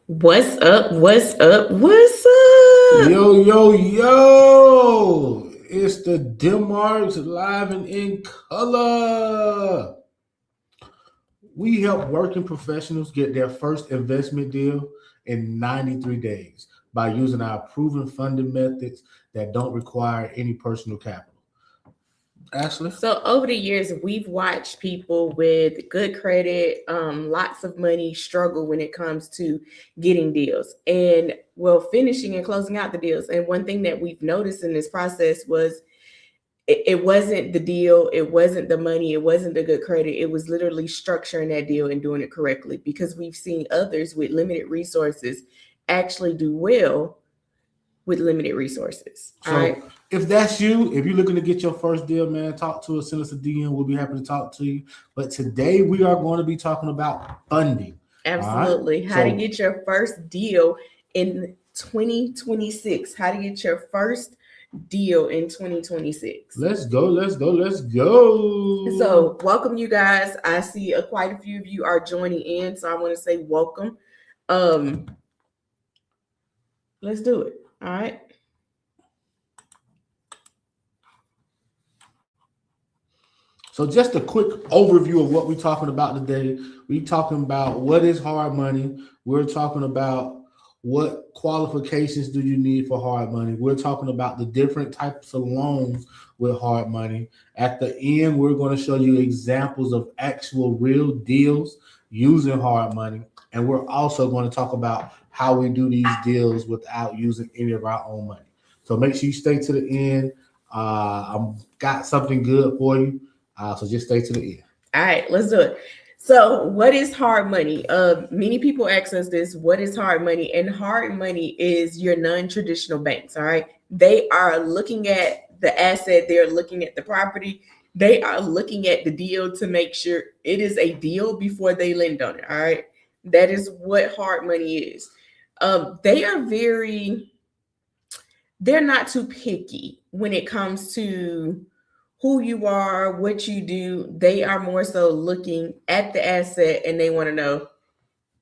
What's up? What's up? What's up? Yo, yo, yo! It's the Demarks live and in color. We help working professionals get their first investment deal in 93 days by using our proven funding methods that don't require any personal capital. Ashley? So over the years, we've watched people with good credit, lots of money struggle when it comes to getting deals and finishing and closing out the deals. And one thing that we've noticed in this process was it wasn't the deal, it wasn't the money, it wasn't the good credit. It was literally structuring that deal and doing it correctly because we've seen others with limited resources actually do well with limited resources. All So right. if that's you, if you're looking to get your first deal, man, talk to us, send us a DM. We'll be happy to talk to you. But today we are going to be talking about funding. All right. Absolutely. How to So get your first deal in 2026. How to get your first deal in 2026. let's go, let's go, let's go. So, welcome you guys. I see quite a few of you are joining in, so I want to say welcome. Um let's do it. All right. So just a quick overview of what we're talking about today. We're talking about what is hard money. We're talking about what qualifications do you need for hard money. We're talking about the different types of loans with hard money. At the end, we're going to show you examples of actual real deals using hard money. And we're also going to talk about how we do these deals without using any of our own money. So make sure you stay to the end. I've got something good for you. So just stay to the end. All right, let's do it. So, what is hard money? Many people ask us this: what is hard money? And hard money is your non-traditional banks. All right, they are looking at the asset, they're looking at the property, they are looking at the deal to make sure it is a deal before they lend on it. All right, that is what hard money is. They are they're not too picky when it comes to who you are, what you do. They are more so looking at the asset and they want to know,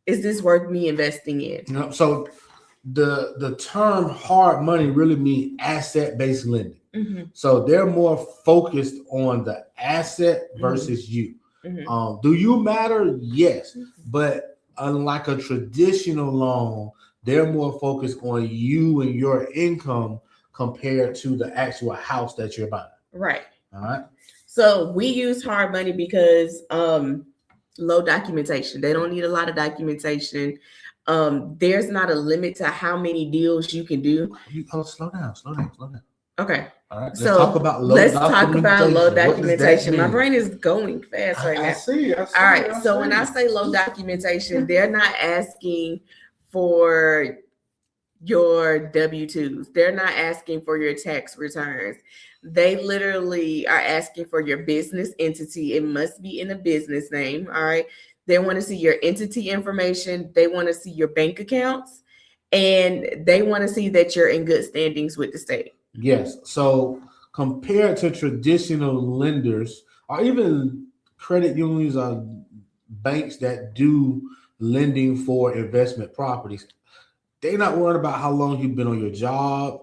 is this worth me investing in? So the term hard money really means asset based lending. Mm-hmm. So they're more focused on the asset versus you. Mm-hmm. Do you matter? Yes, but unlike a traditional loan, they're more focused on you and your income compared to the actual house that you're buying. Right. All right. So we use hard money because low documentation. They don't need a lot of documentation. There's not a limit to how many deals you can do. Slow down, slow down, slow down. Okay. All right. So let's talk about low documentation. My brain is going fast right now. I see. All right. So when I say low documentation, they're not asking for your W-2s. They're not asking for your tax returns. They literally are asking for your business entity. It must be in a business name. All right. They want to see your entity information. They want to see your bank accounts. And they want to see that you're in good standings with the state. Yes. So compared to traditional lenders or even credit unions or banks that do lending for investment properties, they're not worried about how long you've been on your job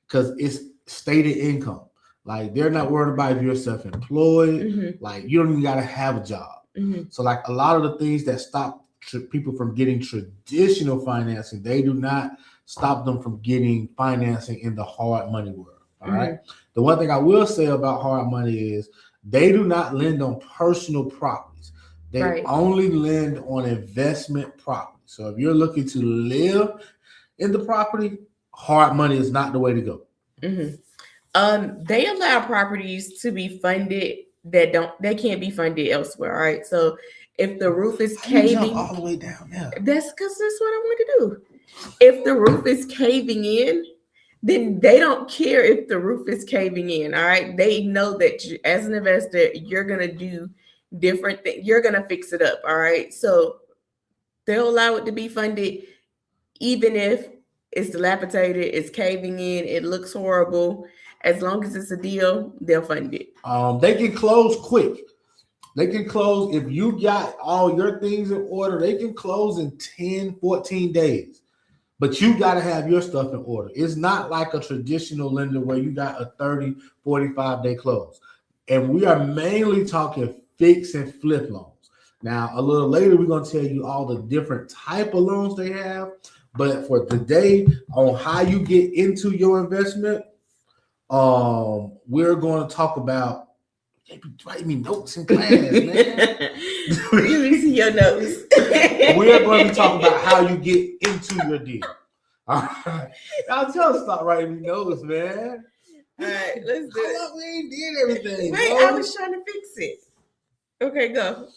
because it's stated income. Like they're not worried about if you're self-employed. Mm-hmm. Like you don't even got to have a job. Mm-hmm. So like a lot of the things that stop people from getting traditional financing, they do not stop them from getting financing in the hard money world. All Mm-hmm. right. The one thing I will say about hard money is they do not lend on personal properties. They only lend on investment property. So if you're looking to live in the property, hard money is not the way to go. Mm-hmm. They allow properties to be funded that can't be funded elsewhere. All right. So if the roof is caving all the way down, yeah. That's because that's what I want to do. If the roof is caving in, then they don't care if the roof is caving in. All right. They know that you, as an investor, you're gonna do different things. You're gonna fix it up. All right. So they'll allow it to be funded, even if it's dilapidated, it's caving in, it looks horrible. As long as it's a deal, they'll fund it. They can close quick. They can close if you got all your things in order. They can close in 10, 14 days. But you got to have your stuff in order. It's not like a traditional lender where you got a 30, 45-day close. And we are mainly talking fix and flip loans. Now, a little later, we're going to tell you all the different type of loans they have. But for today, on how you get into your investment, we're going to talk about. You be writing me notes in class, man. Let me see your notes. We're going to talk about how you get into your deal. All right. I'll tell us stop writing me notes, man. All right, let's do it. We ain't did everything. Wait, bro. I was trying to fix it. Okay, go.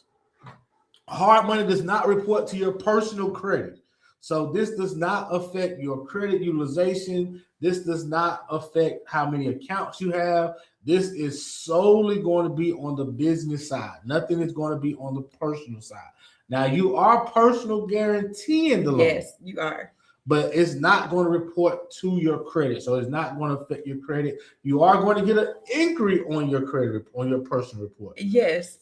Hard money does not report to your personal credit. So this does not affect your credit utilization. This does not affect how many accounts you have. This is solely going to be on the business side. Nothing is going to be on the personal side. Now, you are personal guaranteeing the loan. Yes, you are. But it's not going to report to your credit. So it's not going to affect your credit. You are going to get an inquiry on your credit, on your personal report. Yes.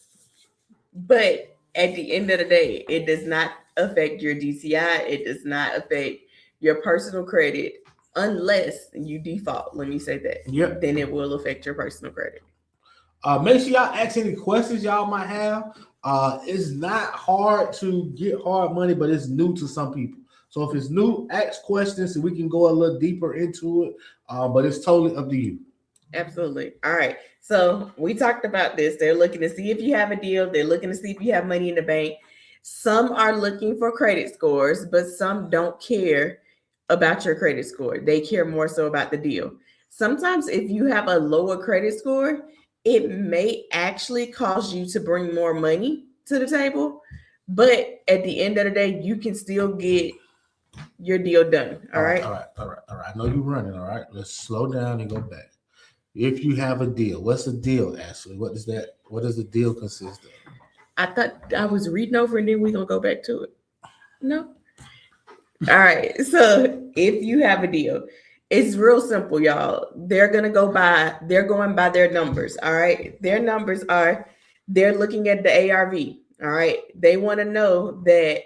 But at the end of the day, it does not affect your DCI. It does not affect your personal credit unless you default. Let me say that. Yep. Then it will affect your personal credit. Make sure y'all ask any questions y'all might have. It's not hard to get hard money, but it's new to some people. So if it's new, ask questions so we can go a little deeper into it. But it's totally up to you. Absolutely. All right. So we talked about this. They're looking to see if you have a deal. They're looking to see if you have money in the bank. Some are looking for credit scores, but some don't care about your credit score. They care more so about the deal. Sometimes if you have a lower credit score, it may actually cause you to bring more money to the table. But at the end of the day, you can still get your deal done. All right. I know you're running. All right. Let's slow down and go back. If you have a deal, what's a deal, Ashley? What does the deal consist of? I thought I was reading over and then we're going to go back to it. No. All right. So if you have a deal, it's real simple, y'all. They're going by their numbers. All right. Their numbers are, they're looking at the ARV. All right. They want to know that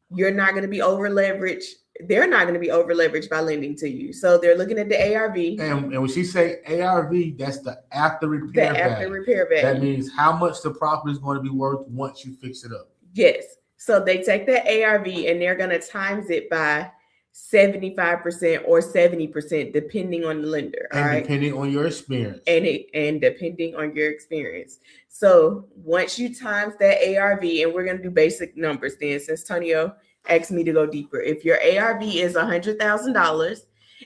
you're not going to be over leveraged. They're not going to be over leveraged by lending to you. So they're looking at the ARV. And when she say ARV, that's the after repair value. That means how much the property is going to be worth once you fix it up. Yes. So they take that ARV and they're going to times it by 75% or 70%, depending on the lender. And all right? Depending on your experience. And depending on your experience. So once you times that ARV, and we're going to do basic numbers then, since Tonio asked me to go deeper. If your ARV is $100,000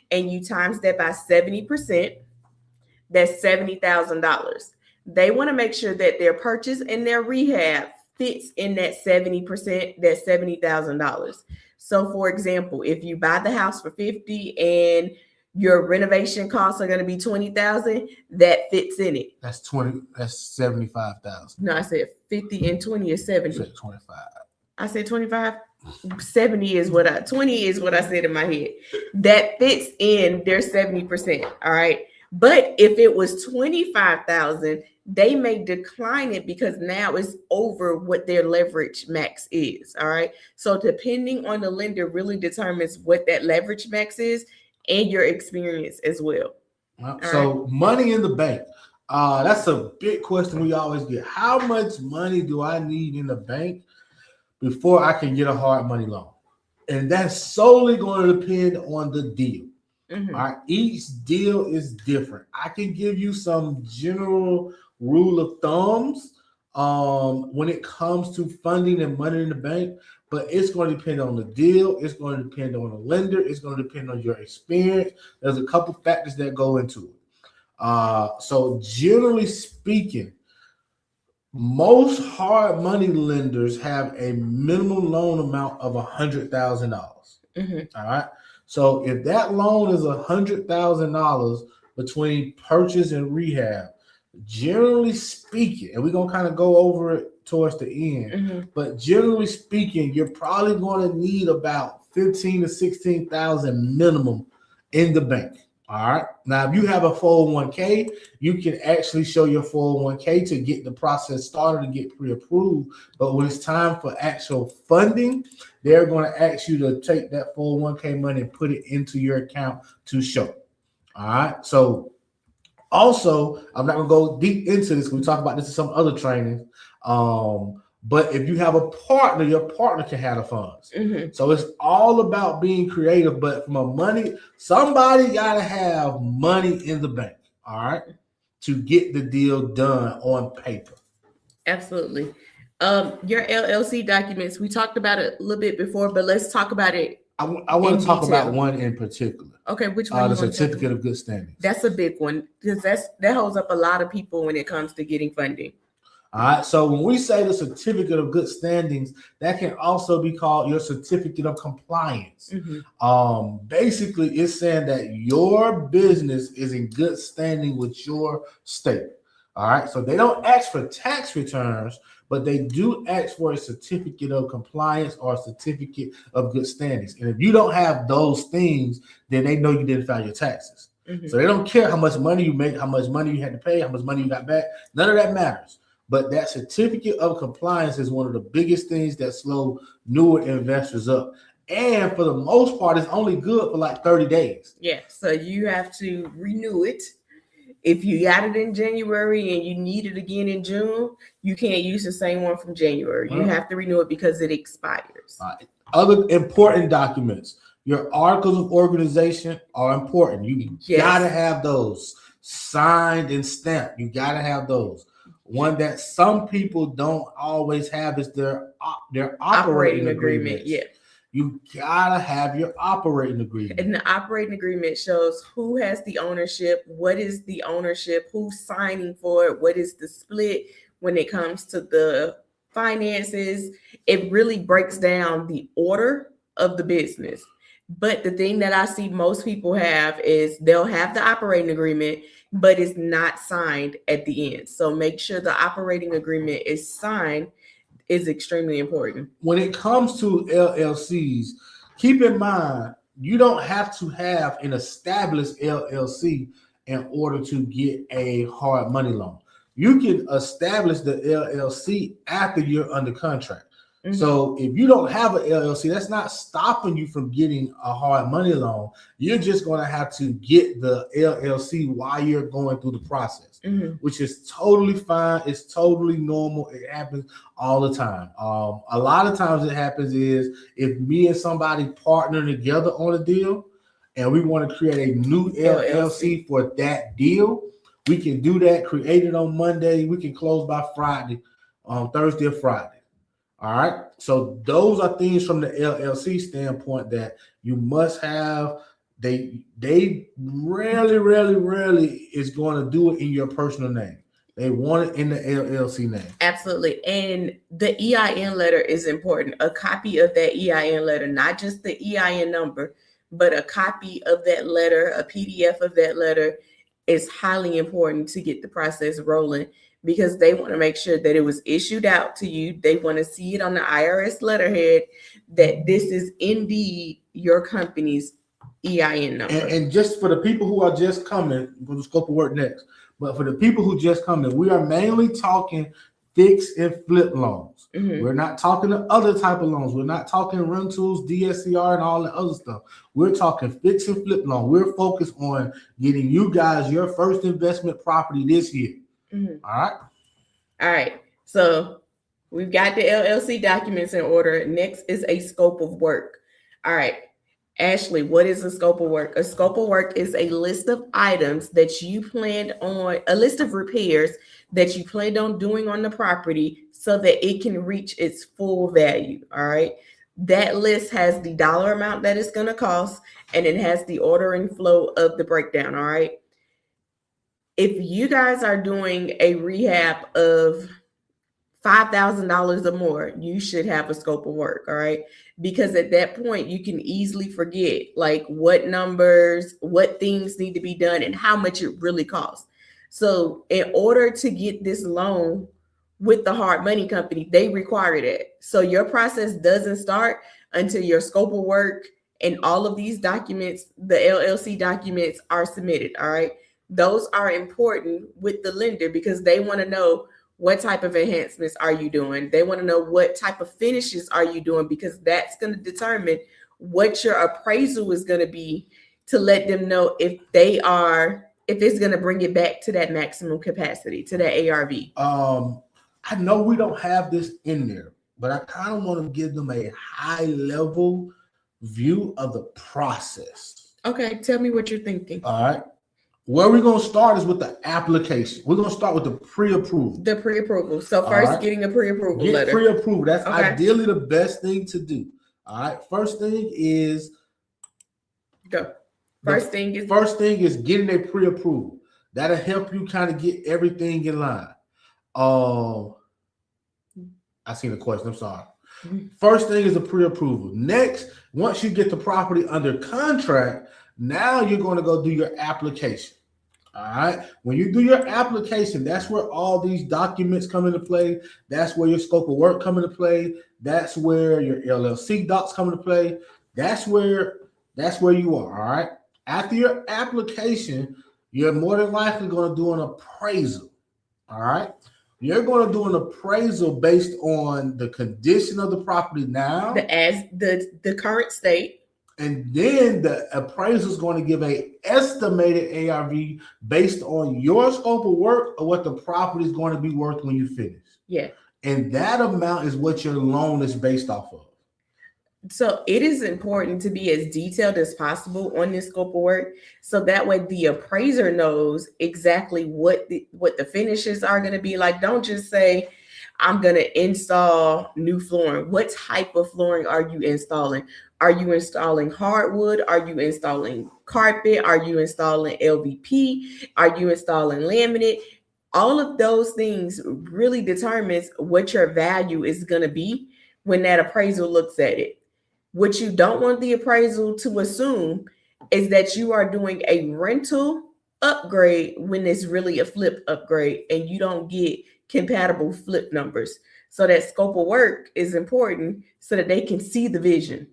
and you times that by 70%, that's $70,000. They want to make sure that their purchase and their rehab fits in that 70%, that's $70,000. So for example, if you buy the house for $50,000 and your renovation costs are going to be $20,000, that fits in it. That's $75,000. No, I said 50 and 20 is 70. You said 25. I said 25. 20 is what I said in my head. That fits in their 70%. All right. But if it was 25,000, they may decline it because now it's over what their leverage max is. All right. So depending on the lender really determines what that leverage max is and your experience as well. So money in the bank. That's a big question we always get. How much money do I need in the bank before I can get a hard money loan? And that's solely going to depend on the deal. Mm-hmm. All right. Each deal is different. I can give you some general rule of thumbs when it comes to funding and money in the bank, but it's going to depend on the deal. It's going to depend on the lender. It's going to depend on your experience. There's a couple factors that go into it. So generally speaking, most hard money lenders have a minimum loan amount of $100,000. Mm-hmm. All right. So if that loan is $100,000 between purchase and rehab, generally speaking, and we're going to kind of go over it towards the end, mm-hmm. but generally speaking, you're probably going to need about $15,000 to $16,000 minimum in the bank. All right. Now, if you have a 401k, you can actually show your 401k to get the process started and get pre-approved. But when it's time for actual funding, they're going to ask you to take that 401k money and put it into your account to show. All right. So also, I'm not going to go deep into this. We talk about this in some other trainings. But if you have a partner, your partner can have the funds. Mm-hmm. So it's all about being creative. But from a money, somebody got to have money in the bank, all right, to get the deal done on paper. Absolutely. Your LLC documents, we talked about it a little bit before, but let's talk about it. I want in to talk detail. about one in particular. Okay, which one? The you wanna talk certificate about? of good standing. That's a big one because that holds up a lot of people when it comes to getting funding. All right. So when we say the certificate of good standings, that can also be called your certificate of compliance. Mm-hmm. Basically, it's saying that your business is in good standing with your state. All right. So they don't ask for tax returns, but they do ask for a certificate of compliance or a certificate of good standings. And if you don't have those things, then they know you didn't file your taxes. Mm-hmm. So they don't care how much money you make, how much money you had to pay, how much money you got back. None of that matters. But that certificate of compliance is one of the biggest things that slow newer investors up. And for the most part, it's only good for like 30 days. Yeah. So you have to renew it. If you got it in January and you need it again in June, you can't use the same one from January. You have to renew it because it expires. Other important documents, your articles of organization are important. You got to have those signed and stamped. You got to have those. One that some people don't always have is their operating agreement. Yeah. You gotta have your operating agreement. And the operating agreement shows who has the ownership, what is the ownership, who's signing for it, what is the split when it comes to the finances. It really breaks down the order of the business. But the thing that I see most people have is they'll have the operating agreement, but it's not signed at the end. So make sure the operating agreement is signed is extremely important. When it comes to LLCs, keep in mind, you don't have to have an established LLC in order to get a hard money loan. You can establish the LLC after you're under contract. Mm-hmm. So if you don't have an LLC, that's not stopping you from getting a hard money loan. You're just going to have to get the LLC while you're going through the process, which is totally fine. It's totally normal. It happens all the time. A lot of times it happens is if me and somebody partner together on a deal and we want to create a new LLC for that deal, we can do that, create it on Monday. We can close by Friday, Thursday or Friday. All right. So those are things from the LLC standpoint that you must have. They rarely is going to do it in your personal name. They want it in the LLC name. Absolutely. And the EIN letter is important. A copy of that EIN letter, not just the EIN number, but a copy of that letter, a PDF of that letter is highly important to get the process rolling, because they want to make sure that it was issued out to you. They want to see it on the IRS letterhead that this is indeed your company's EIN number. And just for the people who are just coming, we'll scope of work next. But for the people who just coming, we are mainly talking fix and flip loans. We're not talking the other type of loans. We're not talking rentals, DSCR, and all that other stuff. We're talking fix and flip loan. We're focused on getting you guys your first investment property this year. All right. So we've got the LLC documents in order. Next is a scope of work. All right. Ashley, what is a scope of work? A scope of work is a list of items that you planned on, a list of repairs that you planned on doing on the property so that it can reach its full value. All right. That list has the dollar amount that it's going to cost, and it has the order and flow of the breakdown. All right. If you guys are doing a rehab of $5,000 or more, you should have a scope of work, all right? Because at that point, you can easily forget like what numbers, what things need to be done, and how much it really costs. So in order to get this loan with the hard money company, they require that. So your process doesn't start until your scope of work and all of these documents, the LLC documents, are submitted. All right. Those are important with the lender because they want to know what type of enhancements are you doing. They want to know what type of finishes are you doing because that's going to determine what your appraisal is going to be to let them know if it's going to bring it back to that maximum capacity, to that ARV. I know we don't have this in there, but I kind of want to give them a high level view of the process. Okay, tell me what you're thinking. All right. Where we're going to start is with the application. We're going to start with the pre-approval. The pre-approval. So first, getting a pre-approval letter. Pre-approval. That's ideally the best thing to do. All right. First thing is First thing is getting a pre-approval. That'll help you kind of get everything in line. I seen the question. I'm sorry. First thing is a pre-approval. Next, once you get the property under contract, now you're going to go do your application. All right. When you do your application, that's where all these documents come into play. That's where your scope of work come into play. That's where your LLC docs come into play. That's where you are. All right. After your application, you're more than likely going to do an appraisal. All right. You're going to do an appraisal based on the condition of the property now, the current state. And then the appraiser is going to give an estimated ARV based on your scope of work or what the property is going to be worth when you finish. Yeah. And that amount is what your loan is based off of. So it is important to be as detailed as possible on this scope of work, so that way the appraiser knows exactly what the finishes are going to be. Like, don't just say, I'm going to install new flooring. What type of flooring are you installing? Are you installing hardwood? Are you installing carpet? Are you installing LVP? Are you installing laminate? All of those things really determines what your value is going to be when that appraisal looks at it. What you don't want the appraisal to assume is that you are doing a rental upgrade when it's really a flip upgrade and you don't get compatible flip numbers. So that scope of work is important so that they can see the vision.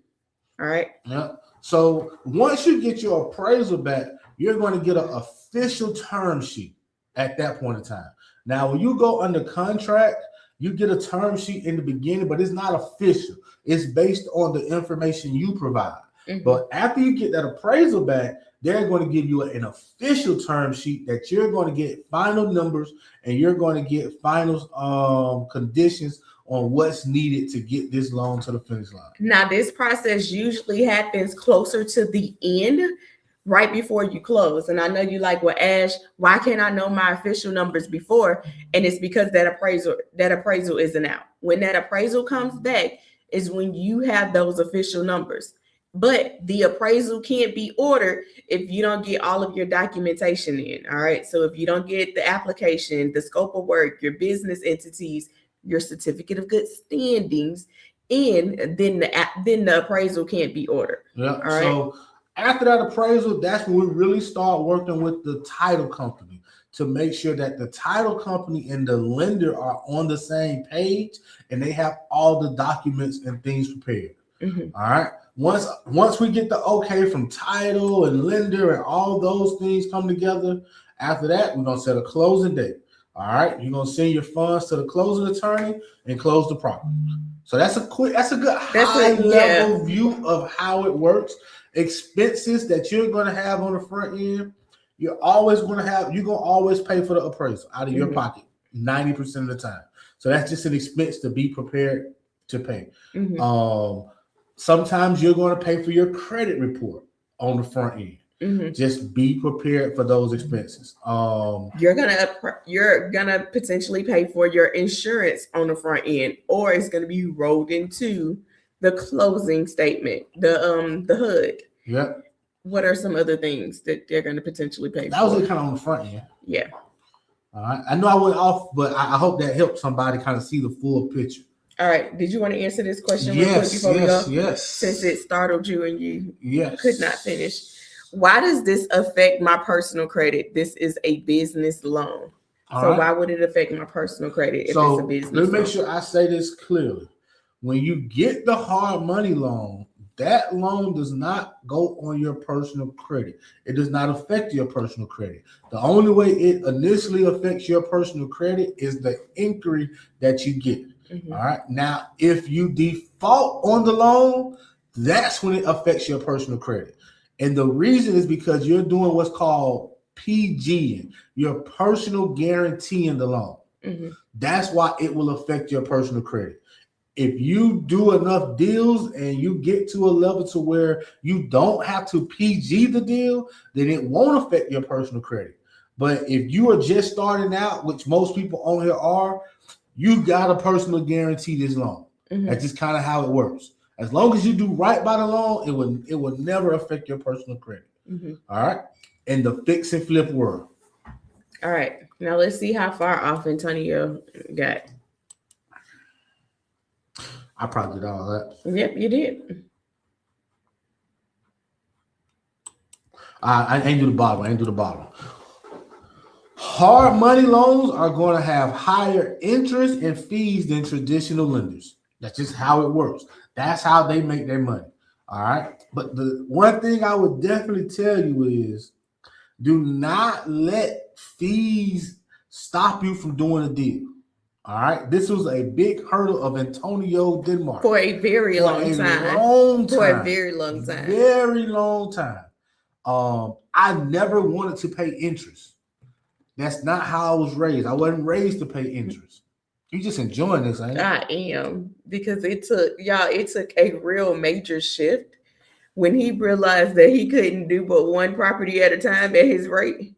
All right. Yeah. So once you get your appraisal back, you're going to get an official term sheet at that point in time. Now, when you go under contract, you get a term sheet in the beginning, but it's not official. It's based on the information you provide. Mm-hmm. But after you get that appraisal back, they're going to give you an official term sheet that you're going to get final numbers and you're going to get final conditions on what's needed to get this loan to the finish line. Now, this process usually happens closer to the end, right before you close. And I know you like, well, Ash, why can't I know my official numbers before? And it's because that appraisal isn't out. When that appraisal comes back is when you have those official numbers. But the appraisal can't be ordered if you don't get all of your documentation in. All right. So if you don't get the application, the scope of work, your business entities, your certificate of good standings in, then the appraisal can't be ordered. Yeah. All right. So after that appraisal, that's when we really start working with the title company to make sure that the title company and the lender are on the same page and they have all the documents and things prepared. Mm-hmm. All right. Once we get the okay from title and lender and all those things come together, after that, we're going to set a closing date. All right. You're going to send your funds to the closing attorney and close the property. So that's a good high level view of how it works. Expenses that you're going to have on the front end, you're going to always pay for the appraisal out of your pocket 90% of the time. So that's just an expense to be prepared to pay. Mm-hmm. Sometimes you're going to pay for your credit report on the front end. Mm-hmm. Just be prepared for those expenses. You're gonna potentially pay for your insurance on the front end, or it's gonna be rolled into the closing statement, the HUD. Yep. What are some other things that they're gonna potentially pay for? That was kind of on the front end. Yeah. All right. I know I went off, but I hope that helped somebody kind of see the full picture. All right. Did you want to answer this question real quick before we go? Yes. Since it startled you and you yes. could not finish. Why does this affect my personal credit? This is a business loan. Why would it affect my personal credit if it's a business loan? Let me make sure I say this clearly. When you get the hard money loan, that loan does not go on your personal credit. It does not affect your personal credit. The only way it initially affects your personal credit is the inquiry that you get. All right. Now, if you default on the loan, that's when it affects your personal credit. And the reason is because you're doing what's called PG, your personal guarantee in the loan. That's why it will affect your personal credit. If you do enough deals and you get to a level to where you don't have to PG the deal, then it won't affect your personal credit. But if you are just starting out, which most people on here are, you got to personal guarantee this loan. That's just kind of how it works. As long as you do right by the loan, it will never affect your personal credit. All right. In the fix and flip world. All right. Now let's see how far off Antonio got. I probably did all that. Yep, you did. I ain't do the bottom. Hard money loans are going to have higher interest and fees than traditional lenders. That's just how it works. That's how they make their money. All right. But the one thing I would definitely tell you is do not let fees stop you from doing a deal. All right. This was a big hurdle of Antonio Denmark. For a very long time. For a very long time. Very long time. I never wanted to pay interest. That's not how I was raised. I wasn't raised to pay interest. You just enjoying this, ain't it? I am, because it took a real major shift when he realized that he couldn't do but one property at a time at his rate.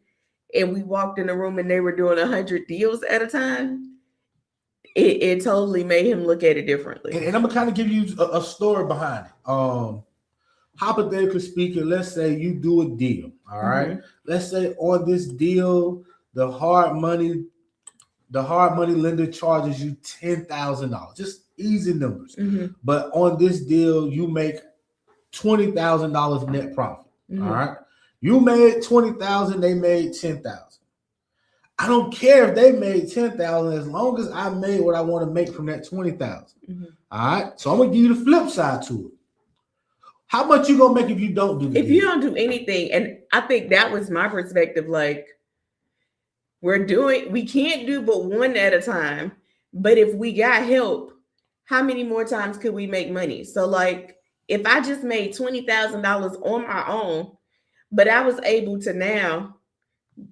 And we walked in the room and they were doing 100 deals at a time. It totally made him look at it differently. And I'm gonna kind of give you a story behind it. Hypothetically speaking, let's say you do a deal. All right. Let's say on this deal, the hard money lender charges you $10,000. Just easy numbers. But on this deal, you make $20,000 net profit. All right. You made $20,000, they made $10,000. I don't care if they made $10,000 as long as I made what I want to make from that $20,000. All right. So I'm gonna give you the flip side to it. How much you gonna make if you don't do the deal? You don't do anything? And I think that was my perspective. Like, we can't do but one at a time. But if we got help, how many more times could we make money? So like, if I just made $20,000 on my own, but I was able to now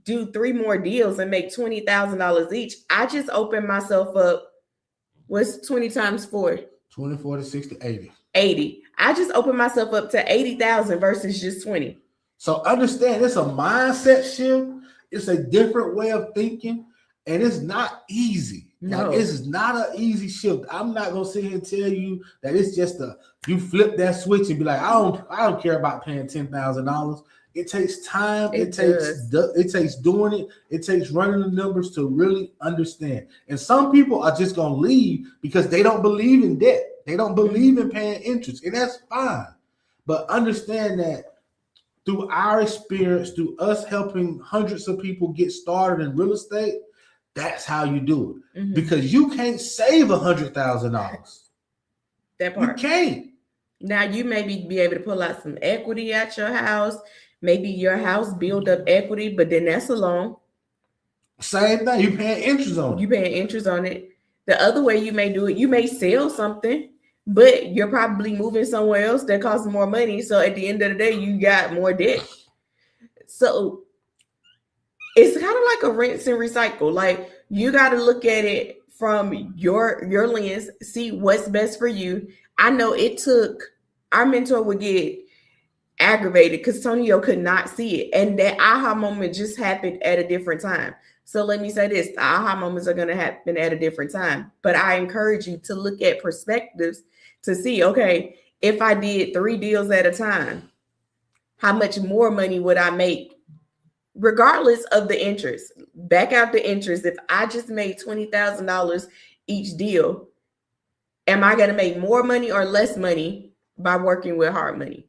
do 3 more deals and make $20,000 each, I just opened myself up. What's 20 times 4? 20, 40, 60, 80. 80. I just opened myself up to 80,000 versus just 20. So understand, it's a mindset shift. It's a different way of thinking, and it's not easy. No, like, it's not an easy shift. I'm not gonna sit here and tell you that it's just you flip that switch and be like, I don't care about paying $10,000. It takes time. It takes doing it. It takes running the numbers to really understand. And some people are just gonna leave because they don't believe in debt. They don't believe in paying interest, and that's fine. But understand that through our experience, through us helping hundreds of people get started in real estate, that's how you do it. Because you can't save $100,000. That part. You can't. Now you maybe be able to pull out some equity at your house. Maybe your house build up equity, but then that's a loan. Same thing. You paying interest on it. You paying interest on it. The other way you may do it, you may sell something, but you're probably moving somewhere else that costs more money. So at the end of the day, you got more debt. So it's kind of like a rinse and recycle. Like, you got to look at it from your lens, see what's best for you. I know it took, our mentor would get aggravated because Tonio could not see it. And that aha moment just happened at a different time. So let me say this, the aha moments are going to happen at a different time. But I encourage you to look at perspectives to see, okay, if I did 3 deals at a time, how much more money would I make? Regardless of the interest, back out the interest. If I just made $20,000 each deal, am I going to make more money or less money by working with hard money?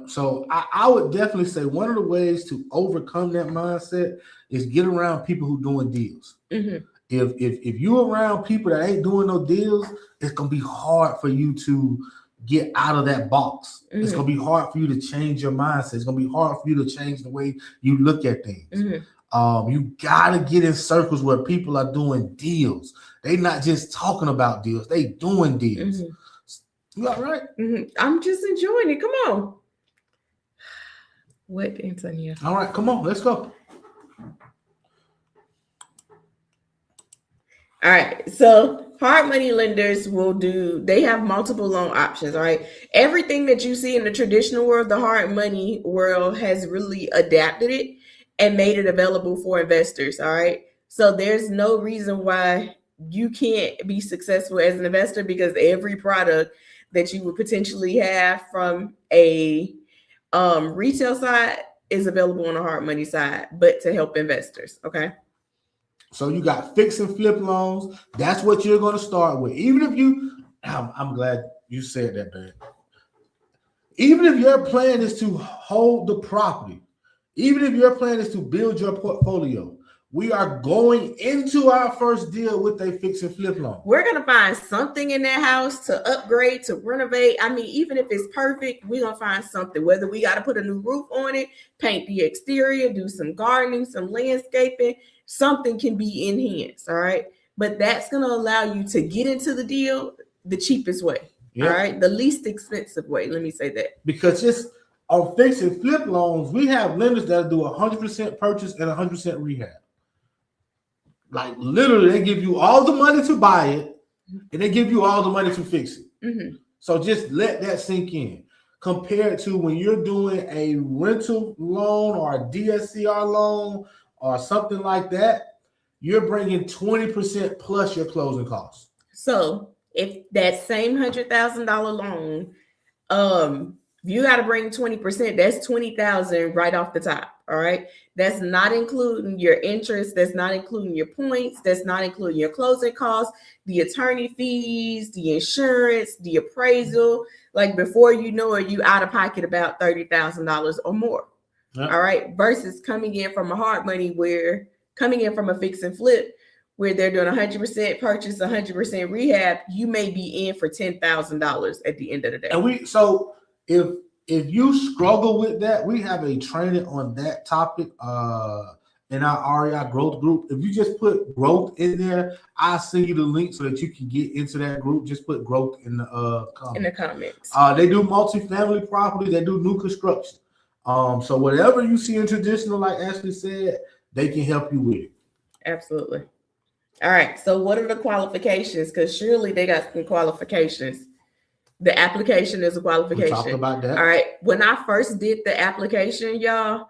So I would definitely say one of the ways to overcome that mindset is get around people who doing deals. If you're around people that ain't doing no deals, it's gonna be hard for you to get out of that box. Mhm. It's gonna be hard for you to change your mindset. It's gonna be hard for you to change the way you look at things. You gotta get in circles where people are doing deals. They not just talking about deals, they doing deals. You all right? I'm just enjoying it. Come on. What, Antonio? All right, come on, let's go. All right. So hard money lenders they have multiple loan options. All right. Everything that you see in the traditional world, the hard money world has really adapted it and made it available for investors. All right. So there's no reason why you can't be successful as an investor, because every product that you would potentially have from a retail side is available on the hard money side, but to help investors. Okay. So you got fix and flip loans. That's what you're going to start with. Even if I'm glad you said that, man. Even if your plan is to hold the property, even if your plan is to build your portfolio, we are going into our first deal with a fix and flip loan. We're going to find something in that house to upgrade, to renovate. I mean, even if it's perfect, we're going to find something, whether we got to put a new roof on it, paint the exterior, do some gardening, some landscaping. Something can be enhanced, all right? But that's going to allow you to get into the deal the cheapest way, all right? The least expensive way, let me say that. Because just on fix and flip loans, we have lenders that do 100% purchase and 100% rehab. Like literally, they give you all the money to buy it, and they give you all the money to fix it. So just let that sink in. Compared to when you're doing a rental loan or a DSCR loan, or something like that, you're bringing 20% plus your closing costs. So if that same $100,000 loan, you got to bring 20%, that's $20,000 right off the top. All right. That's not including your interest. That's not including your points. That's not including your closing costs, the attorney fees, the insurance, the appraisal. Like before you know it, you out of pocket about $30,000 or more. All right. Versus coming in from a hard money coming in from a fix and flip where they're doing 100% purchase, 100% rehab, you may be in for $10,000 at the end of the day. And so if you struggle with that, we have a training on that topic in our REI growth group. If you just put growth in there, I'll send you the link so that you can get into that group. Just put growth in the comments. In the comments. They do multifamily property. They do new construction. So whatever you see in traditional, like Ashley said, they can help you with it. Absolutely. All right. So what are the qualifications? Because surely they got some qualifications. The application is a qualification. We talked about that. All right. When I first did the application, y'all,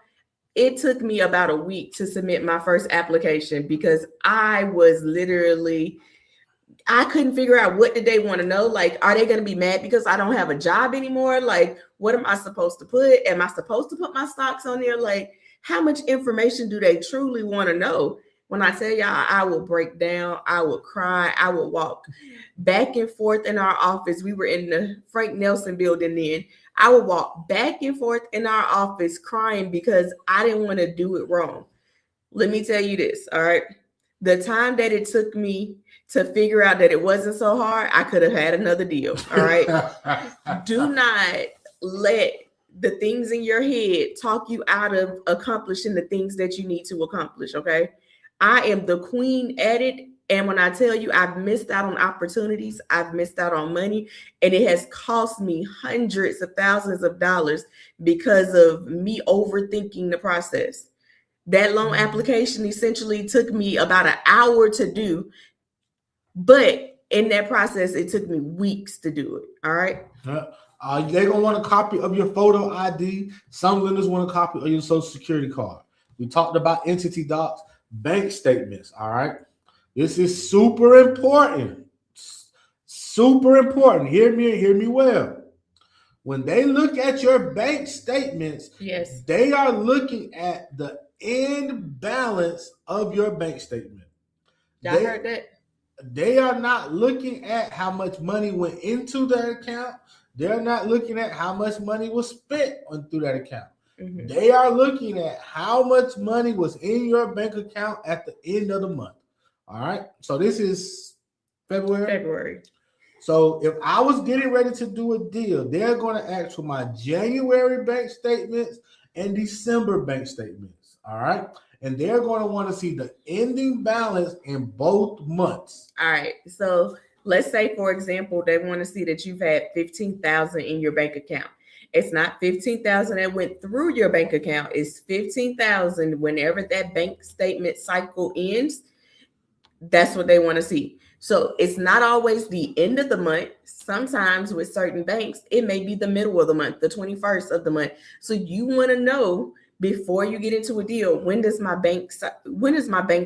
it took me about a week to submit my first application because I couldn't figure out what did they want to know. Like, are they going to be mad because I don't have a job anymore? Like, what am I supposed to put? Am I supposed to put my stocks on there? Like, how much information do they truly want to know? When I tell y'all, I will break down, I will cry, I will walk back and forth in our office. We were in the Frank Nelson building then. I would walk back and forth in our office crying because I didn't want to do it wrong. Let me tell you this, all right? The time that it took me to figure out that it wasn't so hard, I could have had another deal, all right? Do not let the things in your head talk you out of accomplishing the things that you need to accomplish, okay? I am the queen at it. And when I tell you I've missed out on opportunities, I've missed out on money, and it has cost me hundreds of thousands of dollars because of me overthinking the process. That loan application essentially took me about an hour to do, but in that process, it took me weeks to do it. All right. They're going to want a copy of your photo ID. Some lenders want a copy of your social security card. We talked about entity docs, bank statements. All right. This is super important. Super important. Hear me well. When they look at your bank statements, yes, they are looking at the end balance of your bank statement. I heard that. They are not looking at how much money went into their account. They're not looking at how much money was spent through that account. Mm-hmm. They are looking at how much money was in your bank account at the end of the month. All right. So this is February. So if I was getting ready to do a deal, they're going to ask for my January bank statements and December bank statements. All right. And they're going to want to see the ending balance in both months. All right. So let's say, for example, they want to see that you've had 15,000 in your bank account. It's not 15,000 that went through your bank account. It's 15,000 whenever that bank statement cycle ends. That's what they want to see. So it's not always the end of the month. Sometimes with certain banks, it may be the middle of the month, the 21st of the month. So you want to know before you get into a deal, when does my bank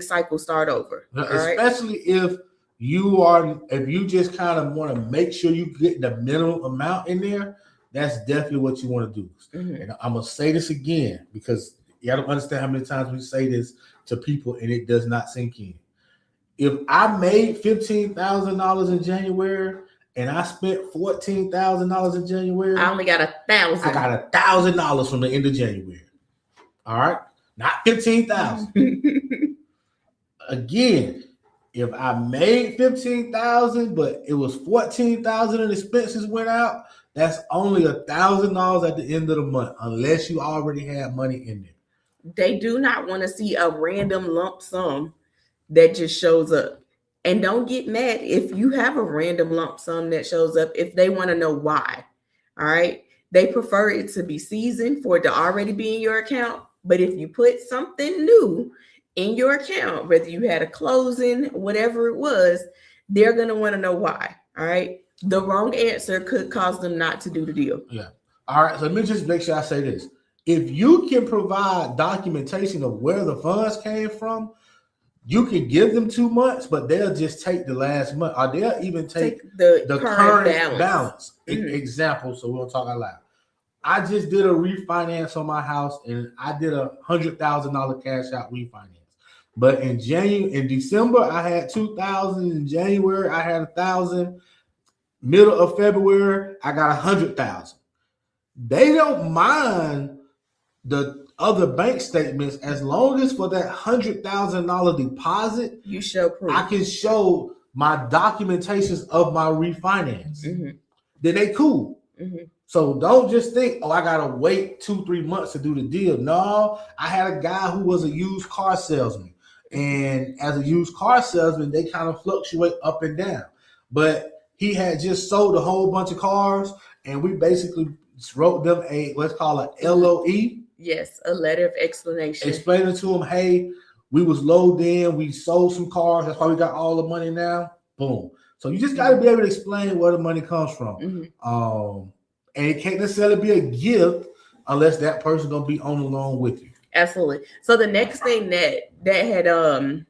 cycle start over? Now, especially if you just kind of want to make sure you get the minimum amount in there, that's definitely what you want to do. Mm-hmm. And I'm gonna say this again because you don't understand how many times we say this to people and it does not sink in. If I made $15,000 in January and I spent $14,000 in January, I only got $1,000. I got $1,000 from the end of January. All right, not 15,000. Again, if I made 15,000, but it was 14,000 and expenses went out, that's only $1,000 at the end of the month, unless you already had money in there. They do not want to see a random lump sum that just shows up. And don't get mad if you have a random lump sum that shows up if they want to know why. All right. They prefer it to be seasoned for it to already be in your account. But if you put something new in your account, whether you had a closing, whatever it was, they're going to want to know why. All right. The wrong answer could cause them not to do the deal. Yeah. All right. So let me just make sure I say this. If you can provide documentation of where the funds came from, you can give them 2 months, but they'll just take the last month, or they'll even take the current balance. Mm-hmm. Example, so we'll talk out loud. I just did a refinance on my house, and I did a $100,000 cash out refinance. But in December, I had $2,000. In January, I had $1,000. Middle of February, I got $100,000. They don't mind the other bank statements as long as for that $100,000 deposit, you show proof. I can show my documentations of my refinance. Mm-hmm. Then they cool. Mm-hmm. So don't just think, I gotta wait 2-3 months to do the deal. No, I had a guy who was a used car salesman, and as a used car salesman, they kind of fluctuate up and down. But he had just sold a whole bunch of cars, and we basically wrote them let's call it LOE. Yes, a letter of explanation. Explaining to them, hey, we was low then, we sold some cars, that's why we got all the money now. Boom. So you just got to be able to explain where the money comes from. Mm-hmm. And it can't necessarily be a gift unless that person gonna be on the loan with you. Absolutely. So the next thing that had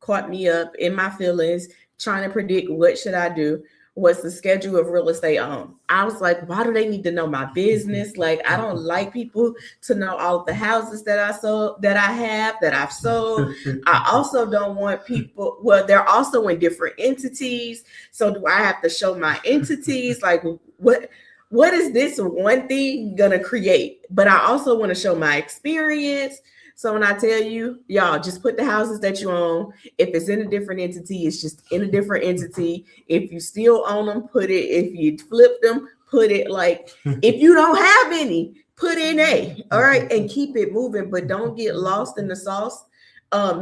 caught me up in my feelings, trying to predict what should I do, was the schedule of real estate owned. I was like, why do they need to know my business? Like, I don't like people to know all of the houses that I've sold. I also don't want people, well, they're also in different entities. So do I have to show my entities? Like, what is this one thing gonna create? But I also want to show my experience. So when I tell you, y'all, just put the houses that you own. If it's in a different entity, it's just in a different entity. If you still own them, put it. If you flip them, put it. Like, if you don't have any, put in A. All right. And keep it moving, but don't get lost in the sauce,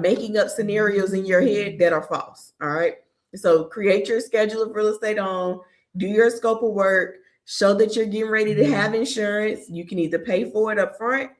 making up scenarios in your head that are false. All right. So create your schedule of real estate owned, do your scope of work, show that you're getting ready to have insurance. You can either pay for it up front,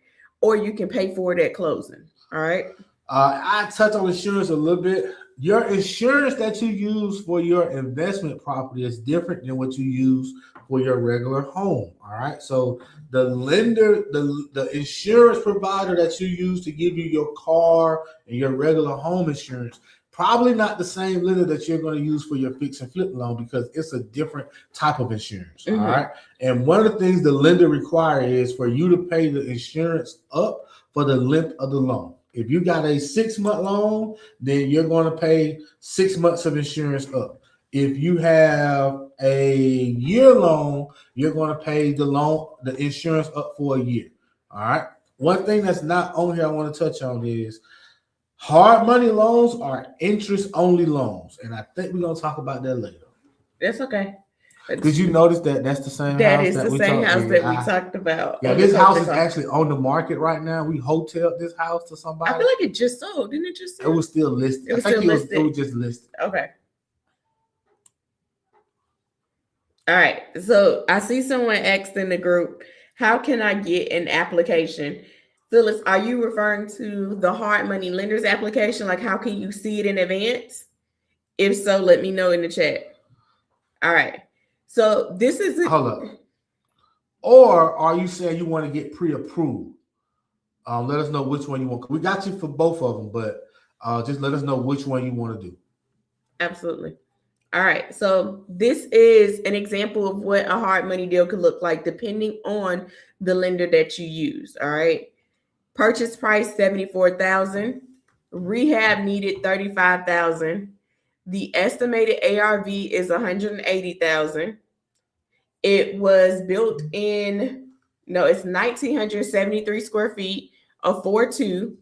or you can pay for it at closing. All right. I touched on insurance a little bit. Your insurance that you use for your investment property is different than what you use for your regular home. All right. So the lender, the insurance provider that you use to give you your car and your regular home insurance, probably not the same lender that you're going to use for your fix and flip loan, because it's a different type of insurance. Mm-hmm. All right. And one of the things the lender requires is for you to pay the insurance up for the length of the loan. If you got a 6-month loan, then you're going to pay 6 months of insurance up. If you have a year loan, you're going to pay the insurance up for a year. All right. One thing that's not on here I want to touch on is hard money loans are interest-only loans, and I think we're going to talk about that later. That's okay. Did you notice that that's the same That house is that the we same talked house that we talked about. Yeah, this house is actually on the market right now. We hoteled this house to somebody. I feel like it just sold. Didn't it just sell? It was still listed. It was still listed. It was just listed. Okay. All right. So I see someone asked in the group, how can I get an application? Phyllis, are you referring to the hard money lenders application? Like, how can you see it in advance? If so, let me know in the chat. All right. So this is hold up. Or are you saying you want to get pre-approved? Let us know which one you want. We got you for both of them, but just let us know which one you want to do. Absolutely. All right. So this is an example of what a hard money deal could look like depending on the lender that you use. All right. Purchase price $74,000. Rehab needed $35,000. The estimated ARV is $180,000. It was built in, it's 1,973 square feet, a 4.2.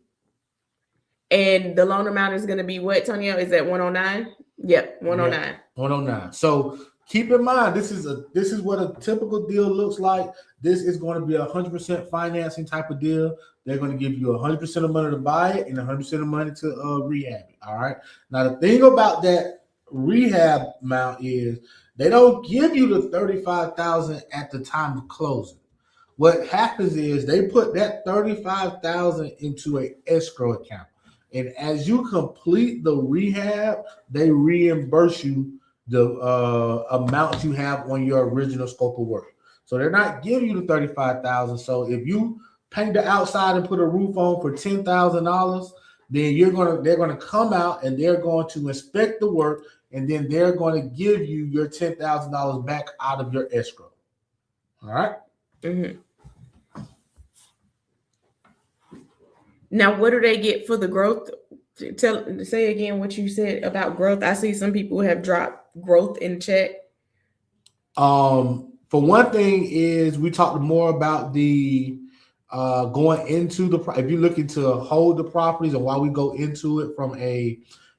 And the loan amount is going to be what, Tonio? Is that 109? Yep, 109. Yep, 109. So keep in mind, this is what a typical deal looks like. This is going to be 100% financing type of deal. They're going to give you 100% of money to buy it and 100% of money to rehab it. All right. Now the thing about that rehab amount is they don't give you the $35,000 at the time of closing. What happens is they put that $35,000 into an escrow account. And as you complete the rehab, they reimburse you the amount you have on your original scope of work. So they're not giving you the $35,000. So if you paint the outside and put a roof on for $10,000, then they're gonna come out and they're going to inspect the work, and then they're going to give you your $10,000 back out of your escrow. All right. Mm-hmm. Now, what do they get for the growth? Say again what you said about growth. I see some people have dropped growth in chat. For one thing is we talked more about the going into the, if you're looking to hold the properties, and while we go into it from a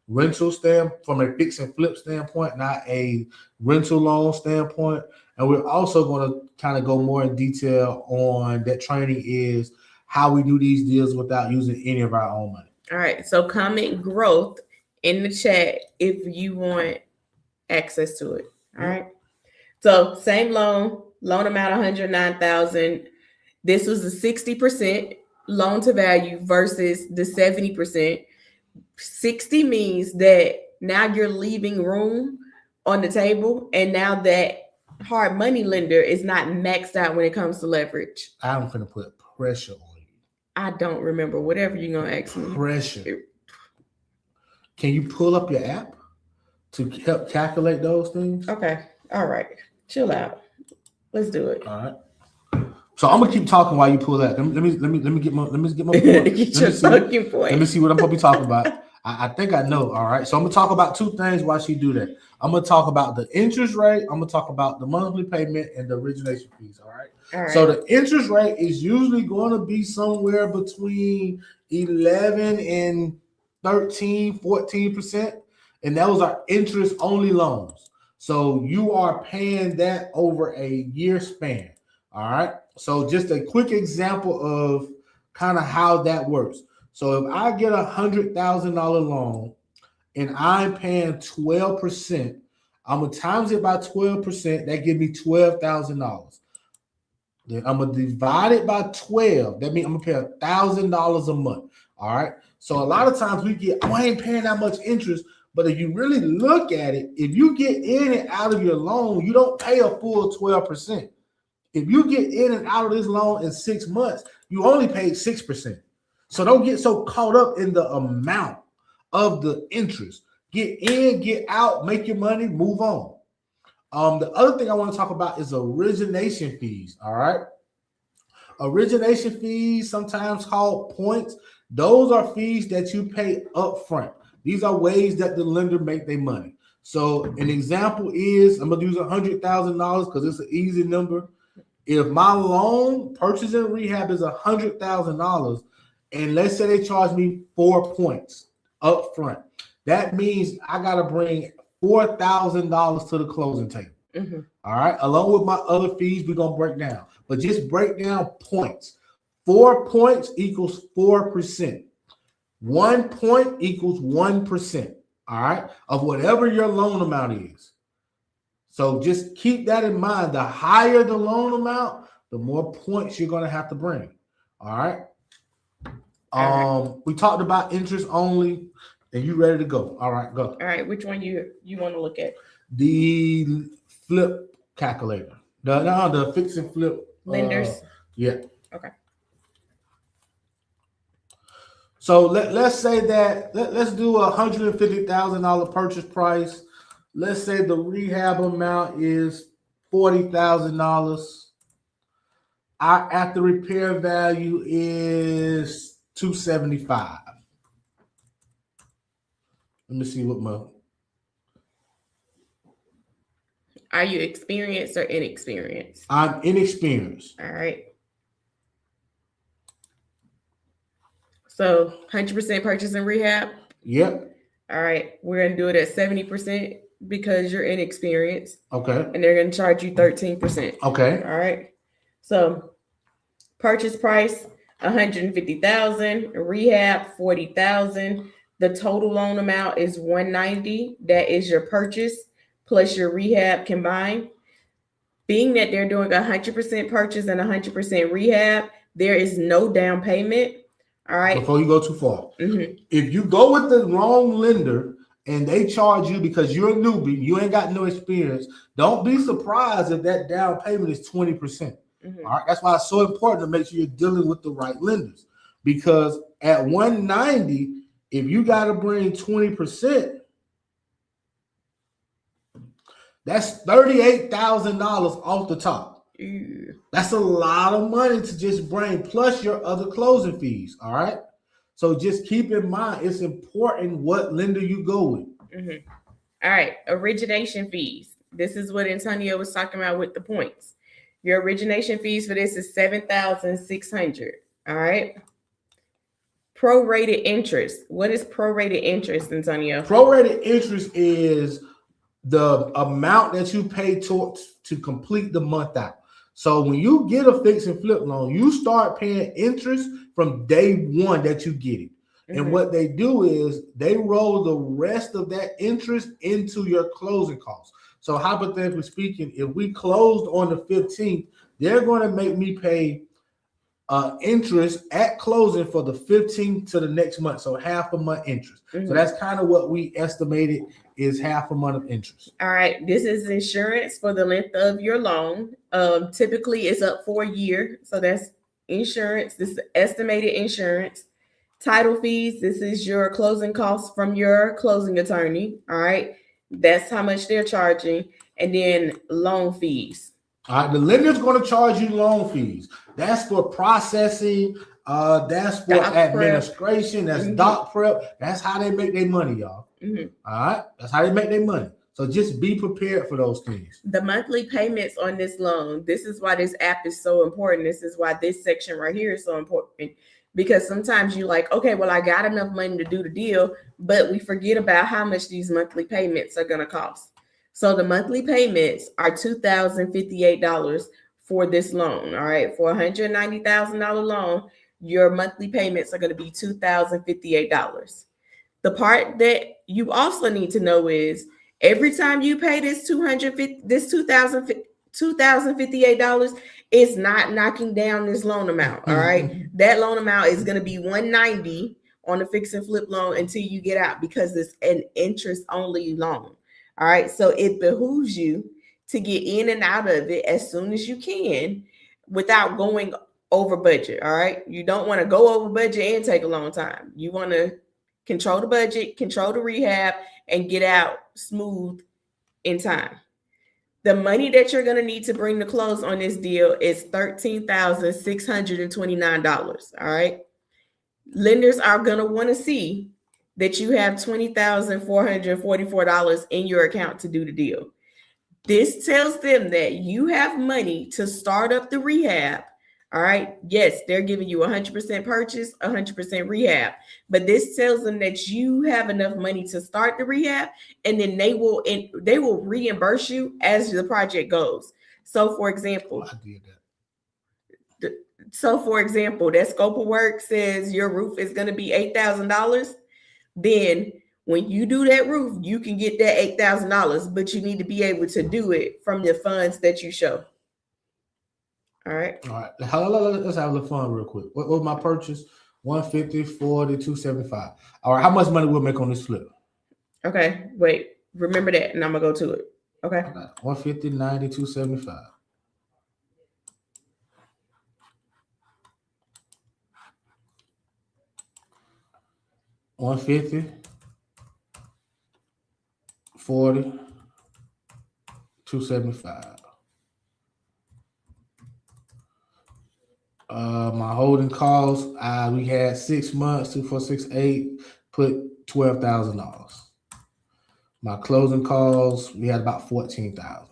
rental standpoint, from a fix and flip standpoint, not a rental loan standpoint. And we're also going to kind of go more in detail on that training is how we do these deals without using any of our own money. All right. So comment growth in the chat if you want access to it. All right. So same loan amount $109,000. This was a 60% loan to value versus the 70%. 60 means that now you're leaving room on the table, and now that hard money lender is not maxed out when it comes to leverage. I'm going to put pressure on you. I don't remember. Whatever you're going to ask me. Pressure. Can you pull up your app to help calculate those things? Okay. All right. Chill out. Let's do it. All right. So I'm gonna keep talking while you pull that. Let me get my point. Get your talking point. Let me see what I'm gonna be talking about. I think I know. All right. So I'm gonna talk about two things while she do that. I'm gonna talk about the interest rate. I'm gonna talk about the monthly payment and the origination fees. All right. All right. So the interest rate is usually going to be somewhere between 11 and 13, 14%. And those are interest only loans. So you are paying that over a year span. All right. So just a quick example of kind of how that works. So if I get $100,000 loan and I'm paying 12%, I'm gonna times it by 12%. That gives me $12,000. Then I'm gonna divide it by 12. That means I'm gonna pay $1,000 a month. All right. So a lot of times we get, I ain't paying that much interest. But if you really look at it, if you get in and out of your loan, you don't pay a full 12%. If you get in and out of this loan in 6 months, you only paid 6%. So don't get so caught up in the amount of the interest. Get in, get out, make your money, move on. The other thing I want to talk about is origination fees. All right. Origination fees, sometimes called points. Those are fees that you pay up front. These are ways that the lender make their money. So an example is, I'm going to use $100,000 because it's an easy number. If my loan purchase and rehab is $100,000, and let's say they charge me 4 points up front, that means I got to bring $4,000 to the closing table. All right. Along with my other fees, we're going to break down. But just break down points. 4 points equals 4%. 1 point equals 1%. All right. Of whatever your loan amount is. So just keep that in mind. The higher the loan amount, the more points you're going to have to bring. All right. We talked about interest only. And you ready to go? All right, go. All right, which one you want to look at? The flip calculator. The fix and flip. Lenders. Yeah. Okay. So let's say that let's do $150,000 purchase price. Let's say the rehab amount is $40,000. Our after repair value is $275. Let me see what my. Are you experienced or inexperienced? I'm inexperienced. All right. So 100% purchase and rehab? Yep. All right. We're going to do it at 70% because you're inexperienced. Okay. And they're going to charge you 13%. Okay. All right. So purchase price, $150,000, rehab, $40,000. The total loan amount is $190,000. That is your purchase plus your rehab combined. Being that they're doing 100% purchase and 100% rehab, there is no down payment. All right. Before you go too far, if you go with the wrong lender and they charge you because you're a newbie, you ain't got no experience, don't be surprised if that down payment is 20%. All right. That's why it's so important to make sure you're dealing with the right lenders, because at $190,000, if you got to bring 20%, that's $38,000 off the top. Ew. That's a lot of money to just bring, plus your other closing fees. All right. So just keep in mind, it's important what lender you go with. All right. Origination fees. This is what Antonio was talking about with the points. Your origination fees for this is $7,600. All right. Prorated interest. What is prorated interest, Antonio? Prorated interest is the amount that you pay to complete the month out. So when you get a fix and flip loan, you start paying interest from day one that you get it. And what they do is they roll the rest of that interest into your closing costs. So hypothetically speaking, if we closed on the 15th, they're going to make me pay interest at closing for the 15th to the next month. So half a month interest. So that's kind of what we estimated is half a month of interest. All right. This is insurance for the length of your loan. Typically it's up for a year. So that's insurance. This is estimated insurance. Title fees. This is your closing costs from your closing attorney. All right. That's how much they're charging. And then loan fees. All right, the lender's going to charge you loan fees. That's for processing. That's for doc administration. That's doc prep. That's how they make their money, y'all. All right, that's how they make their money. So just be prepared for those things. The monthly payments on this loan. This is why this app is so important. This is why this section right here is so important. Because sometimes you're like, okay, well, I got enough money to do the deal, but we forget about how much these monthly payments are going to cost. So the monthly payments are $2,058 for this loan. All right. For $190,000 loan, your monthly payments are going to be $2,058. The part that you also need to know is every time you pay this $2,058, it's not knocking down this loan amount. All right. That loan amount is going to be $190 on the fix and flip loan until you get out, because it's an interest only loan. All right. So it behooves you to get in and out of it as soon as you can without going over budget. All right. You don't want to go over budget and take a long time. You want to control the budget, control the rehab, and get out smooth in time. The money that you're going to need to bring to close on this deal is $13,629. All right. Lenders are going to want to see that you have $20,444 in your account to do the deal. This tells them that you have money to start up the rehab. All right. Yes, they're giving you 100% purchase, 100% rehab. But this tells them that you have enough money to start the rehab, and then they will reimburse you as the project goes. So, for example, I did that. that scope of work says your roof is going to be $8,000. Then when you do that roof, you can get that $8,000, but you need to be able to do it from the funds that you show. All right. All right. Let's have a little fun real quick. What was my purchase? 150, 40, 275. All right. How much money we'll make on this flip? Okay. Wait. Remember that, and I'm gonna go to it. Okay. 150, 90, 275. $150, 40, 275. My holding costs, we had 6 months, 2, 4, 6, 8, put $12,000. My closing costs, we had about 14,000.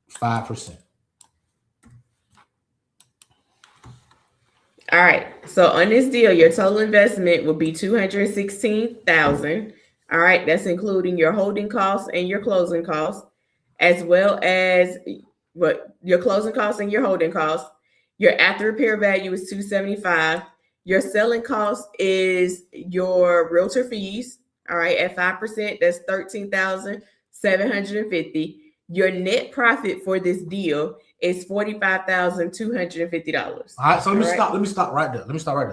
5%. All right. So on this deal, your total investment will be $216,000. All right. That's including your holding costs and your closing costs, as well as what your closing costs and your holding costs. Your after repair value is $275,000. Your selling cost is your realtor fees. All right, at 5%, that's $13,750. Your net profit for this deal is $45,250. All right, so let me stop right there.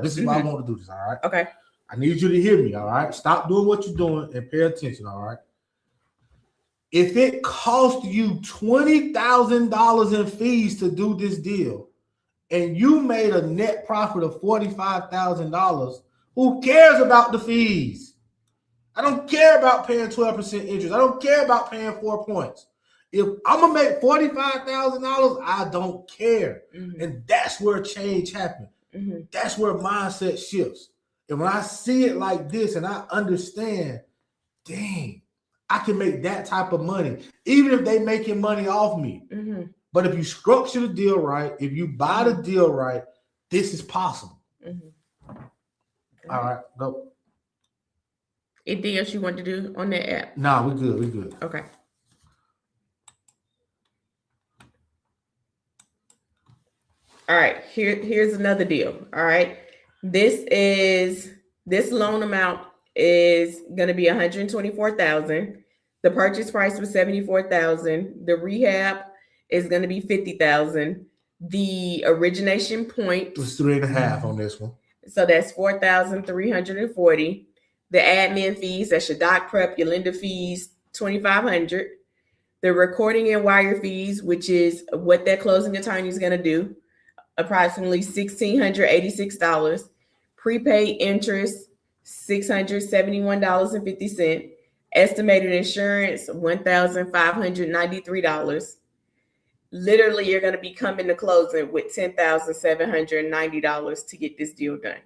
This is why I want to do this. All right. Okay. I need you to hear me. All right. Stop doing what you're doing and pay attention. All right. If it cost you $20,000 in fees to do this deal, and you made a net profit of $45,000, who cares about the fees? I don't care about paying 12% interest. I don't care about paying 4 points. If I'm gonna make $45,000, I don't care. And that's where change happens. That's where mindset shifts. And when I see it like this and I understand, dang, I can make that type of money, even if they making money off me. But if you structure the deal right, if you buy the deal right, this is possible. All right, go. Anything else you want to do on that app? Nah, we're good. We're good. Okay. All right. Here's another deal. All right. This loan amount is going to be $124,000. The purchase price was $74,000. The rehab is going to be $50,000. The origination point was 3.5 on this one. So that's $4,340. The admin fees, that's your doc prep, your lender fees, $2,500. The recording and wire fees, which is what that closing attorney is going to do, approximately $1,686. Prepaid interest, $671.50. Estimated insurance, $1,593. Literally, you're going to be coming to closing with $10,790 to get this deal done.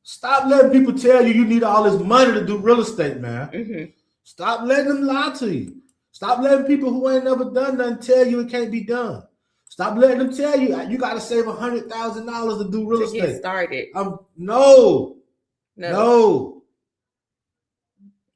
Stop letting people tell you need all this money to do real estate, man. Stop letting them lie to you. Stop letting people who ain't never done nothing tell you it can't be done. Stop letting them tell you you got to save $100,000 to do real estate. Get started. No.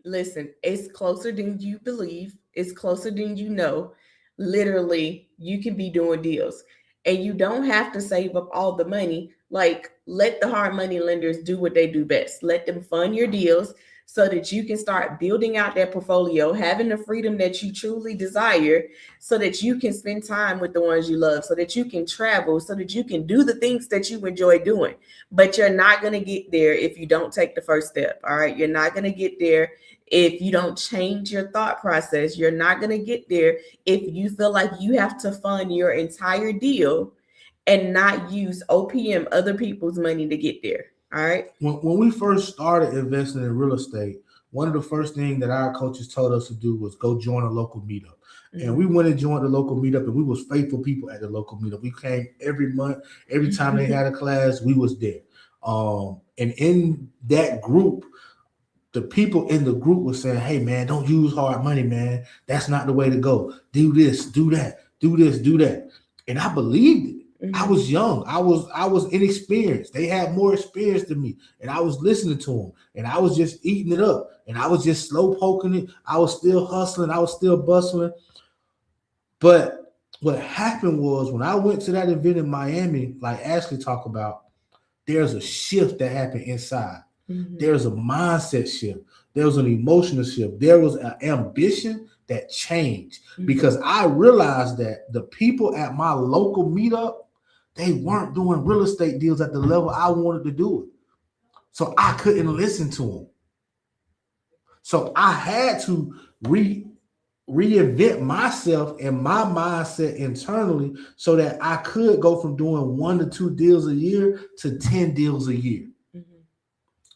Listen, it's closer than you believe. It's closer than you know. Literally, you can be doing deals, and you don't have to save up all the money. Like, let the hard money lenders do what they do best. Let them fund your deals so that you can start building out that portfolio, having the freedom that you truly desire, so that you can spend time with the ones you love, so that you can travel, so that you can do the things that you enjoy doing. But you're not going to get there if you don't take the first step. All right. You're not going to get there if you don't change your thought process. You're not going to get there if you feel like you have to fund your entire deal and not use OPM, other people's money, to get there. All right. When we first started investing in real estate, one of the first things that our coaches told us to do was go join a local meetup. And we went and joined the local meetup, and we was faithful people at the local meetup. We came every month. Every time they had a class, we was there. And in that group, the people in the group were saying, hey, man, don't use hard money, man. That's not the way to go. Do this, do that, do this, do that. And I believed it. I was young. I was inexperienced. They had more experience than me, and I was listening to them, and I was just eating it up, and I was just slow poking it. I was still hustling. I was still bustling. But what happened was when I went to that event in Miami, like Ashley talked about, there's a shift that happened inside. There's a mindset shift. There was an emotional shift. There was an ambition that changed because I realized that the people at my local meetup, they weren't doing real estate deals at the level I wanted to do it. So I couldn't listen to them. So I had to reinvent myself and my mindset internally so that I could go from doing 1 to 2 deals a year to 10 deals a year.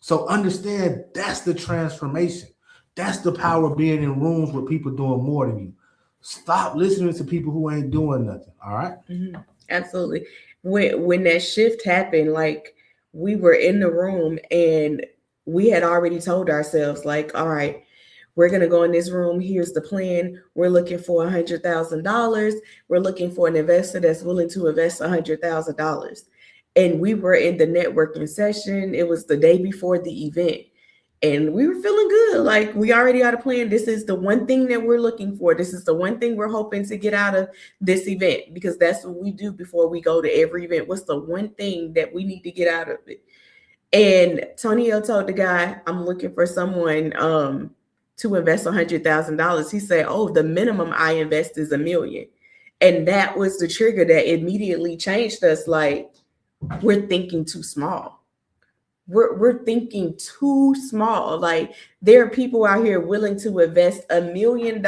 So understand that's the transformation. That's the power of being in rooms with people doing more than you. Stop listening to people who ain't doing nothing. All right. Absolutely. When that shift happened, like we were in the room and we had already told ourselves, like, all right, we're going to go in this room. Here's the plan. We're looking for $100,000. We're looking for an investor that's willing to invest $100,000. And we were in the networking session. It was the day before the event. And we were feeling good. Like we already got a plan. This is the one thing that we're looking for. This is the one thing we're hoping to get out of this event, because that's what we do before we go to every event. What's the one thing that we need to get out of it? And Tonio told the guy, I'm looking for someone to invest $100,000. He said, oh, the minimum I invest is $1 million. And that was the trigger that immediately changed us. Like, we're thinking too small. We're thinking too small. Like there are people out here willing to invest $1 million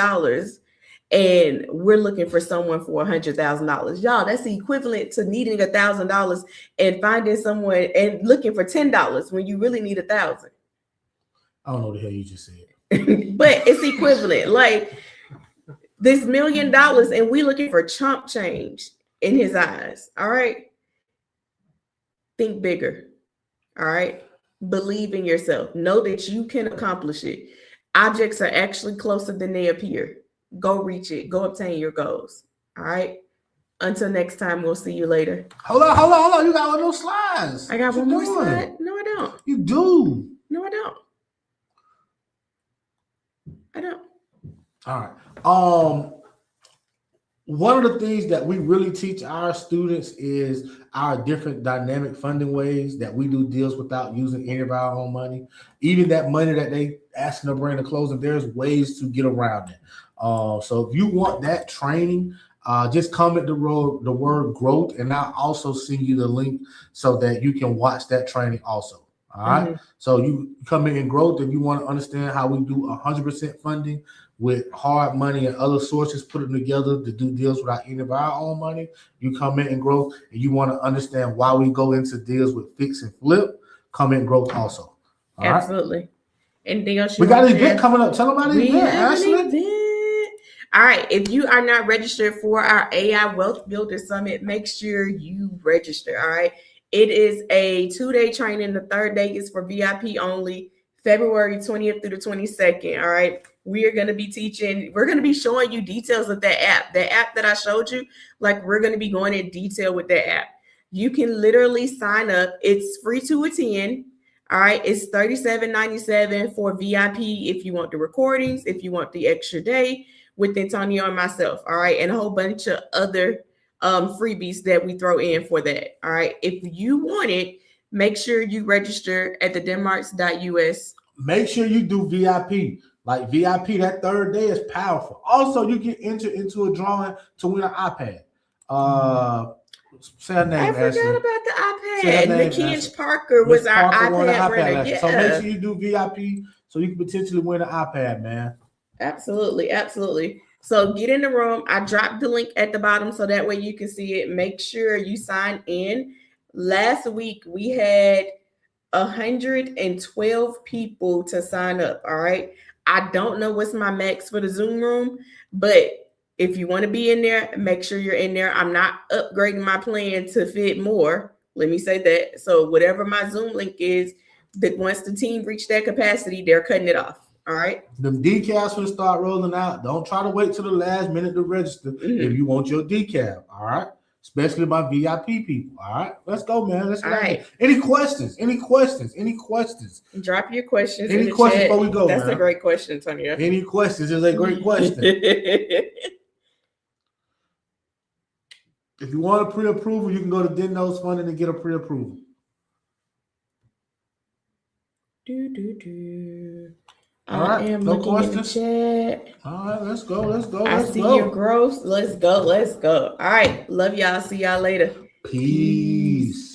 and we're looking for someone for $100,000. Y'all, that's the equivalent to needing $1,000 and finding someone and looking for $10 when you really need $1,000. I don't know what the hell you just said. But it's equivalent. Like this $1 million and we looking for chump change in his eyes. All right. Think bigger. All right. Believe in yourself. Know that you can accomplish it. Objects are actually closer than they appear. Go reach it. Go obtain your goals. All right. Until next time, we'll see you later. Hold on. You got one more slides. I got one more slide. No, I don't. You do. No, I don't. All right. One of the things that we really teach our students is our different dynamic funding ways that we do deals without using any of our own money. Even that money that they asking to bring to closing, there's ways to get around it. So if you want that training, just comment the word growth, and I'll also send you the link so that you can watch that training also. All right. So you come in growth if you want to understand how we do 100% funding with hard money and other sources, put them together to do deals without any of our own money. You come in growth and you want to understand why we go into deals with fix and flip, come in growth also. All Absolutely. Right? Anything else? We got an event coming up. Tell them about the event, Ashley. All right. If you are not registered for our AI Wealth Builder Summit, make sure you register. All right. It is a 2-day training. The 3rd day is for VIP only, February 20th through the 22nd. All right. We are going to be teaching. We're going to be showing you details of that app. The app that I showed you, like we're going to be going in detail with that app. You can literally sign up. It's free to attend. All right. It's $37.97 for VIP if you want the recordings, if you want the extra day with Antonio and myself. All right. And a whole bunch of other freebies that we throw in for that. All right. If you want it, make sure you register at the denmarks.us. Make sure you do VIP. Like VIP, that 3rd day is powerful. Also, you can enter into a drawing to win an iPad. Say her name, I forgot Ashley. about the iPad. Nikinj Parker was our iPad winner. Yeah. So make sure you do VIP so you can potentially win an iPad, man. Absolutely. Absolutely. So get in the room. I dropped the link at the bottom so that way you can see it. Make sure you sign in. Last week, we had 112 people to sign up. All right. I don't know what's my max for the Zoom room, but if you want to be in there, make sure you're in there. I'm not upgrading my plan to fit more. Let me say that. So whatever my Zoom link is, that once the team reach that capacity, they're cutting it off. All right. The decals will start rolling out. Don't try to wait till the last minute to register if you want your decal. All right. especially my VIP people. All right, let's go, man. Let's go. All right. Any questions? Any questions? Any questions? Drop your questions. Any in the questions chat. before we go? That's man? a great question, Antonio. Any questions? Is a great question. If you want a pre-approval, you can go to Dendos Funding and get a pre-approval. All right, I am no looking questions? in the chat. All right, let's go. Let's go. I Let's see go. your growth. Let's go. Let's go. All right. Love y'all. See y'all later. Peace.